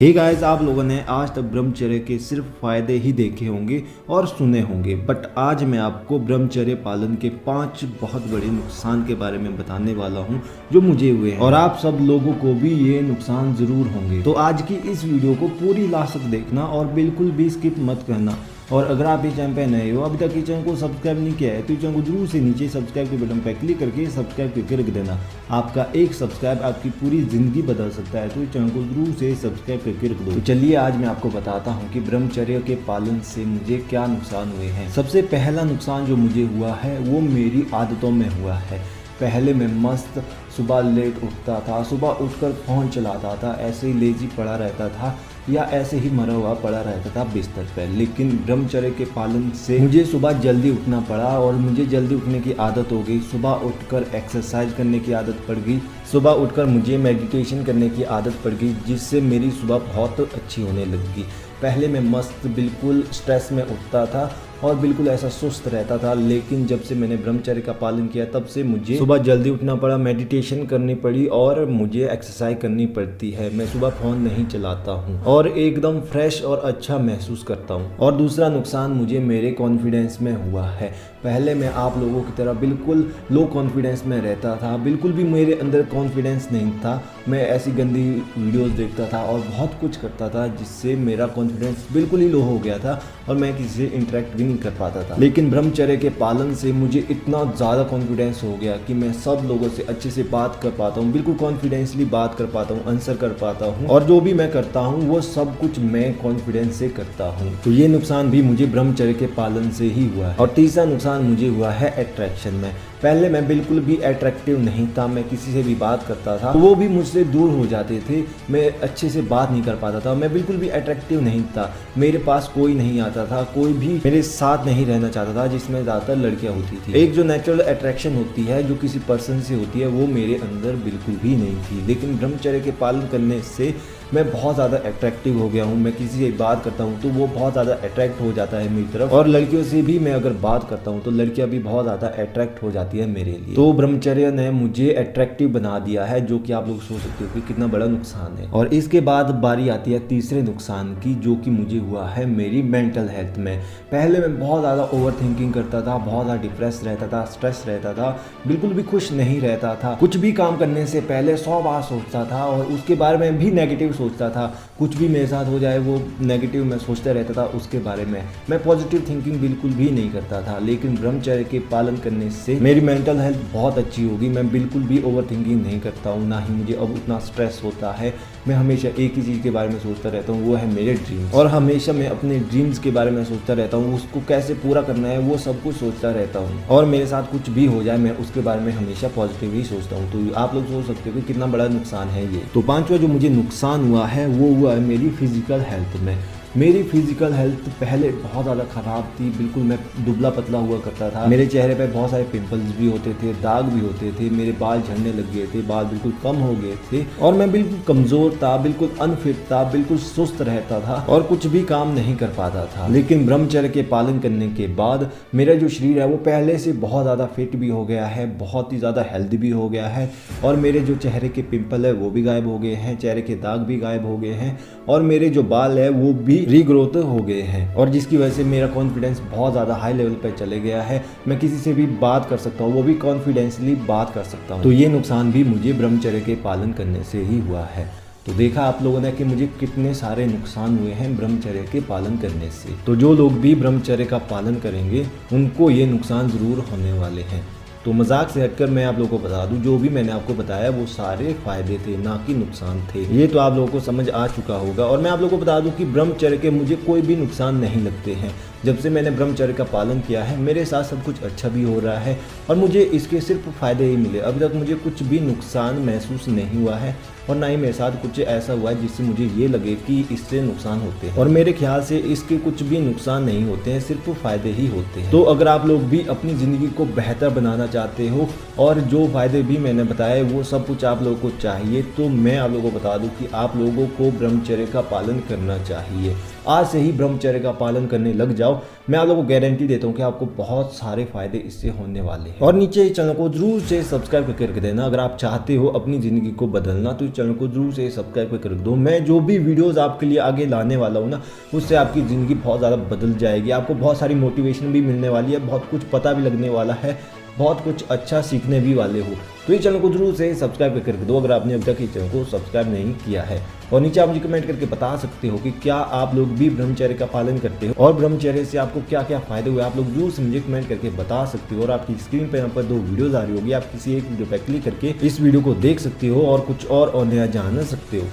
Hey guys, आप लोगों ने आज तक ब्रह्मचर्य के सिर्फ फायदे ही देखे होंगे और सुने होंगे, बट आज मैं आपको ब्रह्मचर्य पालन के 5 बहुत बड़े नुकसान के बारे में बताने वाला हूं जो मुझे हुए हैं और आप सब लोगों को भी ये नुकसान जरूर होंगे। तो आज की इस वीडियो को पूरी लास्ट तक देखना और बिल्कुल भी स्किप मत करना। और अगर आप इस चैनल पे नए हो, अभी तक इस चैनल को सब्सक्राइब नहीं किया है, तो इस चैनल को जरूर से नीचे सब्सक्राइब के बटन पर क्लिक करके सब्सक्राइब करके रख देना। आपका एक सब्सक्राइब आपकी पूरी ज़िंदगी बदल सकता है, तो इस चैनल को जरूर से सब्सक्राइब करके रख दो। तो चलिए आज मैं आपको बताता हूँ कि ब्रह्मचर्य के पालन से मुझे क्या नुकसान हुए हैं। सबसे पहला नुकसान जो मुझे हुआ है वो मेरी आदतों में हुआ है। पहले मैं मस्त सुबह लेट उठता था, सुबह उठकर फ़ोन चलाता था, ऐसे ही लेजी पड़ा रहता था या ऐसे ही मरा हुआ पड़ा रहता था बिस्तर पर। लेकिन ब्रह्मचर्य के पालन से मुझे सुबह जल्दी उठना पड़ा और मुझे जल्दी उठने की आदत हो गई। सुबह उठकर एक्सरसाइज करने की आदत पड़ गई, सुबह उठकर मुझे मेडिटेशन करने की आदत पड़ गई, जिससे मेरी सुबह बहुत अच्छी होने लगी। पहले मैं मस्त बिल्कुल स्ट्रेस में उठता था और बिल्कुल ऐसा सुस्त रहता था, लेकिन जब से मैंने ब्रह्मचर्य का पालन किया तब से मुझे सुबह जल्दी उठना पड़ा, मेडिटेशन करनी पड़ी और मुझे एक्सरसाइज करनी पड़ती है। मैं सुबह फ़ोन नहीं चलाता हूँ और एकदम फ्रेश और अच्छा महसूस करता हूँ। और दूसरा नुकसान मुझे मेरे कॉन्फिडेंस में हुआ है। पहले मैं आप लोगों की तरह बिल्कुल लो कॉन्फिडेंस में रहता था, बिल्कुल भी मेरे अंदर कॉन्फिडेंस नहीं था। मैं ऐसी गंदी वीडियोस देखता था और बहुत कुछ करता था जिससे मेरा कॉन्फिडेंस बिल्कुल ही लो हो गया था और मैं किसी से इंटरेक्ट भी नहीं कर पाता था। लेकिन ब्रह्मचर्य के पालन से मुझे इतना ज़्यादा कॉन्फिडेंस हो गया कि मैं सब लोगों से अच्छे से बात कर पाता हूँ, बिल्कुल कॉन्फिडेंसली बात कर पाता हूँ, आंसर कर पाता हूँ और जो भी मैं करता हूँ वो सब कुछ मैं कॉन्फिडेंस से करता हूँ। तो ये नुकसान भी मुझे ब्रह्मचर्य के पालन से ही हुआ है। और तीसरा नुकसान मुझे हुआ है अट्रैक्शन में। पहले मैं बिल्कुल भी अट्रैक्टिव नहीं था, मैं किसी से भी बात करता था तो वो भी मुझसे दूर हो जाते थे, मैं अच्छे से बात नहीं कर पाता था, मैं बिल्कुल भी अट्रैक्टिव नहीं था, मेरे पास कोई नहीं आता था, कोई भी मेरे साथ नहीं रहना चाहता था, जिसमें ज़्यादातर लड़कियां होती थी। एक जो नेचुरल अट्रैक्शन होती है जो किसी पर्सन से होती है वो मेरे अंदर बिल्कुल भी नहीं थी। लेकिन ब्रह्मचर्य के पालन करने से मैं बहुत ज़्यादा अट्रैक्टिव हो गया हूँ। मैं किसी से बात करता हूँ तो वो बहुत ज़्यादा अट्रैक्ट हो जाता है मेरी तरफ, और लड़कियों से भी मैं अगर बात करता हूँ तो लड़कियाँ भी बहुत ज़्यादा अट्रैक्ट हो जाती है मेरे लिए। तो ब्रह्मचर्य ने मुझे अट्रैक्टिव बना दिया है, जो कि आप लोग सोच सकते हो कि कितना बड़ा नुकसान है। और इसके बाद बारी आती है तीसरे नुकसान की, जो कि मुझे हुआ है मेरी मेंटल हेल्थ में। पहले मैं बहुत ज़्यादा ओवर थिंकिंग करता था, बहुत ज़्यादा डिप्रेस रहता था, स्ट्रेस रहता था, बिल्कुल भी खुश नहीं रहता था। कुछ भी काम करने से पहले 100 बार सोचता था और उसके बारे में भी नेगेटिव सोचता था। कुछ भी मेरे साथ हो जाए वो नेगेटिव मैं सोचता रहता था उसके बारे में। मैं पॉजिटिव थिंकिंग बिल्कुल भी नहीं करता था। लेकिन ब्रह्मचर्य के पालन करने से मेरी मेंटल हेल्थ बहुत अच्छी होगी। मैं बिल्कुल भी ओवर थिंकिंग नहीं करता हूँ, ना ही मुझे अब उतना स्ट्रेस होता है। मैं हमेशा एक ही चीज़ के बारे में सोचता रहता हूँ, वो है मेरे ड्रीम्स। और हमेशा मैं अपने ड्रीम्स के बारे में सोचता रहता हूँ, उसको कैसे पूरा करना है वो सब कुछ सोचता रहता हूँ। और मेरे साथ कुछ भी हो जाए मैं उसके बारे में हमेशा पॉजिटिव ही सोचता हूँ। तो आप लोग सोच सकते हो कि कितना बड़ा नुकसान है ये। तो पांचवा जो मुझे नुकसान हुआ है वो हुआ है मेरी फिजिकल हेल्थ में। मेरी फिजिकल हेल्थ पहले बहुत ज़्यादा ख़राब थी, बिल्कुल मैं दुबला पतला हुआ करता था। मेरे चेहरे पे बहुत सारे पिंपल्स भी होते थे, दाग भी होते थे, मेरे बाल झड़ने लग गए थे, बाल बिल्कुल कम हो गए थे और मैं बिल्कुल कमज़ोर था, बिल्कुल अनफिट था, बिल्कुल सुस्त रहता था और कुछ भी काम नहीं कर पाता था। लेकिन ब्रह्मचर्य के पालन करने के बाद मेरा जो शरीर है वो पहले से बहुत ज़्यादा फिट भी हो गया है, बहुत ही ज़्यादा हेल्दी भी हो गया है और मेरे जो चेहरे के पिंपल है वो भी गायब हो गए हैं, चेहरे के दाग भी गायब हो गए हैं और मेरे जो बाल है वो भी रीग्रोथ हो गए हैं। और जिसकी वजह से मेरा कॉन्फिडेंस बहुत ज़्यादा हाई लेवल पर चले गया है। मैं किसी से भी बात कर सकता हूँ, वो भी कॉन्फिडेंसली बात कर सकता हूँ। तो ये नुकसान भी मुझे ब्रह्मचर्य के पालन करने से ही हुआ है। तो देखा आप लोगों ने कि मुझे कितने सारे नुकसान हुए हैं ब्रह्मचर्य के पालन करने से। तो जो लोग भी ब्रह्मचर्य का पालन करेंगे उनको ये नुकसान ज़रूर होने वाले हैं। तो मजाक से हटकर मैं आप लोगों को बता दूं, जो भी मैंने आपको बताया वो सारे फायदे थे, ना कि नुकसान थे। ये तो आप लोगों को समझ आ चुका होगा। और मैं आप लोगों को बता दूं कि ब्रह्मचर्य के मुझे कोई भी नुकसान नहीं लगते हैं। जब से मैंने ब्रह्मचर्य का पालन किया है मेरे साथ सब कुछ अच्छा भी हो रहा है और मुझे इसके सिर्फ फ़ायदे ही मिले। अभी तक मुझे कुछ भी नुकसान महसूस नहीं हुआ है और ना ही मेरे साथ कुछ ऐसा हुआ है जिससे मुझे ये लगे कि इससे नुकसान होते हैं। और मेरे ख्याल से इसके कुछ भी नुकसान नहीं होते हैं, सिर्फ फ़ायदे ही होते हैं। तो अगर आप लोग भी अपनी ज़िंदगी को बेहतर बनाना चाहते हो और जो फ़ायदे भी मैंने बताए वो सब कुछ आप लोगों को चाहिए, तो मैं आप लोगों को बता दूं कि आप लोगों को ब्रह्मचर्य का पालन करना चाहिए। आज से ही ब्रह्मचर्य का पालन करने लग जाओ। मैं आप लोगों को गारंटी देता हूँ कि आपको बहुत सारे फायदे इससे होने वाले हैं। और नीचे इस चैनल को जरूर से सब्सक्राइब करके रख देना। अगर आप चाहते हो अपनी ज़िंदगी को बदलना तो इस चैनल को जरूर से सब्सक्राइब करके रख दो। मैं जो भी वीडियोज़ आपके लिए आगे लाने वाला हूँ ना, उससे आपकी ज़िंदगी बहुत ज़्यादा बदल जाएगी। आपको बहुत सारी मोटिवेशन भी मिलने वाली है, बहुत कुछ पता भी लगने वाला है, बहुत कुछ अच्छा सीखने भी वाले हो। तो इस चैनल को जरूर से सब्सक्राइब करके रख दो अगर आपने अभी तक इस चैनल को सब्सक्राइब नहीं किया है। और नीचे आप मुझे कमेंट करके बता सकते हो कि क्या आप लोग भी ब्रह्मचर्य का पालन करते हो और ब्रह्मचर्य से आपको क्या क्या फायदे हुए। आप लोग जरूर से मुझे कमेंट करके बता सकते हो। और आपकी स्क्रीन पर यहाँ पर 2 वीडियोज आ रही होगी, आप किसी एक वीडियो पर क्लिक करके इस वीडियो को देख सकते हो और कुछ और नया जान सकते हो।